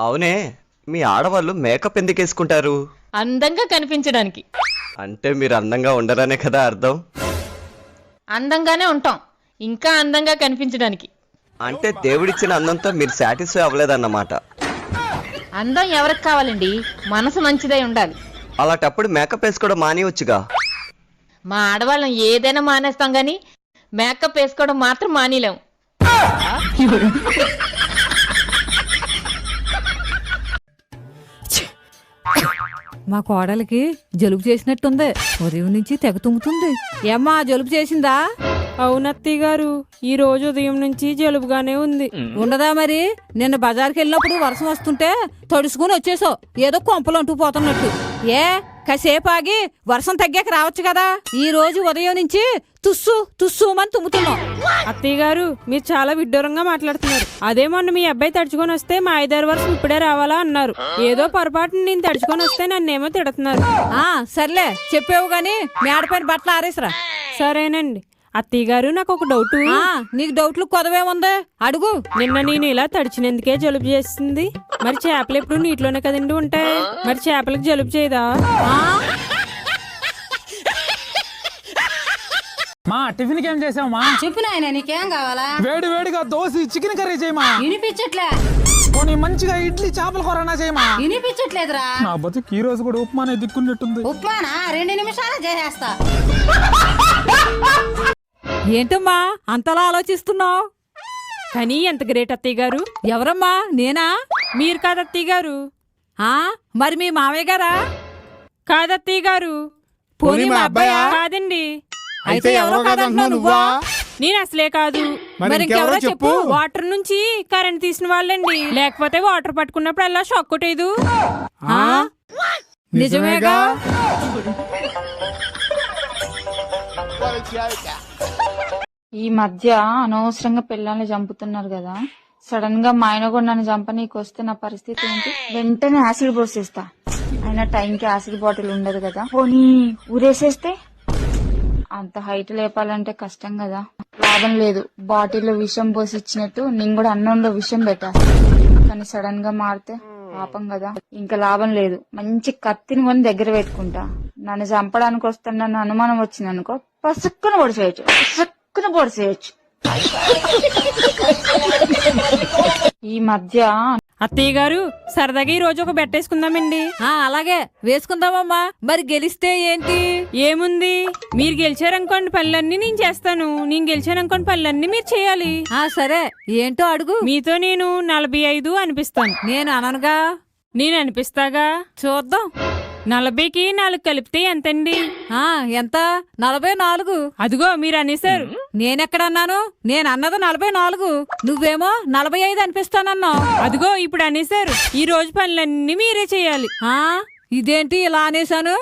అవునే, మీ ఆడవాళ్ళు మేకప్ ఎందుకు వేసుకుంటారు? అందంగా కనిపించడానికి. అంటే మీరు అందంగా ఉండరనే కదా అర్థం. అందంగానే ఉంటాం, ఇంకా అందంగా కనిపించడానికి. అంటే దేవుడిచ్చిన అందంతో మీరు సాటిస్ఫై అవ్వలేదన్నమాట. అందం ఎవరికి కావాలండి? మనసు మంచిదై ఉండాలి. అలాంటప్పుడు మేకప్ వేసుకోవడం మానేయొచ్చుగా. మా ఆడవాళ్ళం ఏదైనా మానేస్తాం గాని మేకప్ వేసుకోవడం మాత్రం మానేలేం. మా కోడలికి జలుబు చేసినట్టుంది. ఉదయం నుంచి తెగ తుంగుతుంది. ఏమ్మా జలుబు చేసిందా? అవునత్తయ్య గారు, ఈ రోజు ఉదయం నుంచి జలుబుగానే ఉంది. ఉండదా మరి? నిన్న బజార్కి వెళ్ళినప్పుడు వర్షం వస్తుంటే తడుసుకుని వచ్చేసావు, ఏదో కొంపలు అంటూ పోతున్నట్టు. ఏ కాసేపు ఆగి వర్షం తగ్గాక రావచ్చు కదా. ఈ రోజు ఉదయం నుంచి తుస్సు తుస్సుమని తుమ్ముతున్నావు. అత్తయ్య గారు, మీరు చాలా విడ్డూరంగా మాట్లాడుతున్నారు. అదే మొన్న మీ అబ్బాయి తడుచుకొని వస్తే మా 5-6 వర్షం ఇప్పుడే రావాలా అన్నారు. ఏదో పొరపాటున నేను తడుచుకొని వస్తే నన్నేమో తిడుతున్నారు. సర్లే చెప్పావు గాని మేడపైన బట్టలు ఆరేసరా. సరేనండి. అత్తయ్య గారు, నాకు ఒక డౌట్. నీకు డౌట్లు కొదవేముంది, అడుగు. నిన్న నేను ఇలా తడిచినందుకే జలుబు చేస్తుంది. మరి చేపలు ఎప్పుడు నీటిలోనే కదండి ఉంటాయి, మరి చేపలకు జలుబు చేయదా? మా టిఫిన్ ఏం చేసావమ్మా? చెప్పు నాయన, నీకేం కావాలా? వేడి వేడిగా దోశ చికెన్ కర్రీ చేయమా. వినిపించట్లే. పోనీ మంచిగా ఇడ్లీ చేపల కూరనా చేయమా. వినిపించట్లేదురా. నా బతుకు ఈ రోజు కూడా ఉప్మానే దిక్కున్నట్టుంది. ఉప్మానా? 2 నిమిషాలు చేసేస్తా. ఏంటమ్మా అంతలా ఆలోచిస్తున్నావు? కానీ ఎంత గ్రేట్ అత్తయ్య గారు. ఎవరమ్మా? నేనా? మీరు కాదు అత్తయ్య గారు. మరి మీ మావయ్య గారా? కాదత్తయ్య గారు. పోనీ మా అబ్బాయా? కాదండి. అయితే ఎవరో కాదంటున్నావు నువ్వా? నేను అసలే కాదు. మరి ఇంకెవరో చెప్పు. వాటర్ నుంచి కరెంట్ తీసిన వాళ్ళండి. లేకపోతే వాటర్ పట్టుకున్నప్పుడు అలా షాక్ కొట్టేదు. నిజమేగా. ఈ మధ్య అనవసరంగా పిల్లల్ని చంపుతున్నారు కదా. సడన్ గా మా ఆయన కూడా నన్ను చంపనీకి వస్తే నా పరిస్థితి ఏంటి? వెంటనే యాసిడ్ పోసేస్తా. అయినా టైంకి యాసిడ్ బాటిల్ ఉండదు కదా. పోనీ ఊరేసేస్తే? అంత హైట్ లేపాలంటే కష్టం కదా. లాభం లేదు, బాటిల్లో విషం పోసి ఇచ్చినట్టు నేను కూడా అన్నంలో విషం పెట్టేస్తా. కానీ సడన్ గా మారితే పాపం కదా. ఇంకా లాభం లేదు, మంచి కత్తిని కొని దగ్గర పెట్టుకుంటా. నన్ను చంపడానికి వస్తాను నన్ను అనుమానం వచ్చింది అనుకో, పసుక్కున పొడిచేయచ్చు, పసుక్కున పొడిచేయచ్చు. ఈ మధ్య అత్తయ్య గారు, సరదాగా ఈ రోజు ఒక బెట్ వేసుకుందామండి. అలాగే వేసుకుందామమ్మా. మరి గెలిస్తే ఏంటి? ఏముంది, మీరు గెలిచారనుకోండి పనులన్నీ నేను చేస్తాను, నేను గెలిచాననుకోండి పనులన్నీ మీరు చేయాలి. సరే ఏంటో అడుగు. మీతో నేను 45 అనిపిస్తాను. నేను అననుగా. నేను అనిపిస్తాగా. చూద్దాం. 40కి 4 కలిపితే ఎంతండి? ఎంత? 44. అదిగో మీరు అనేసారు. నేనెక్కడన్నాను? నేను అన్నది 44. నువ్వేమో 45 అనిపిస్తానన్నావు. అదిగో ఇప్పుడు అనేసారు. ఈ రోజు పనులన్నీ మీరే చేయాలి. ఇదేంటి ఇలా అనేసాను?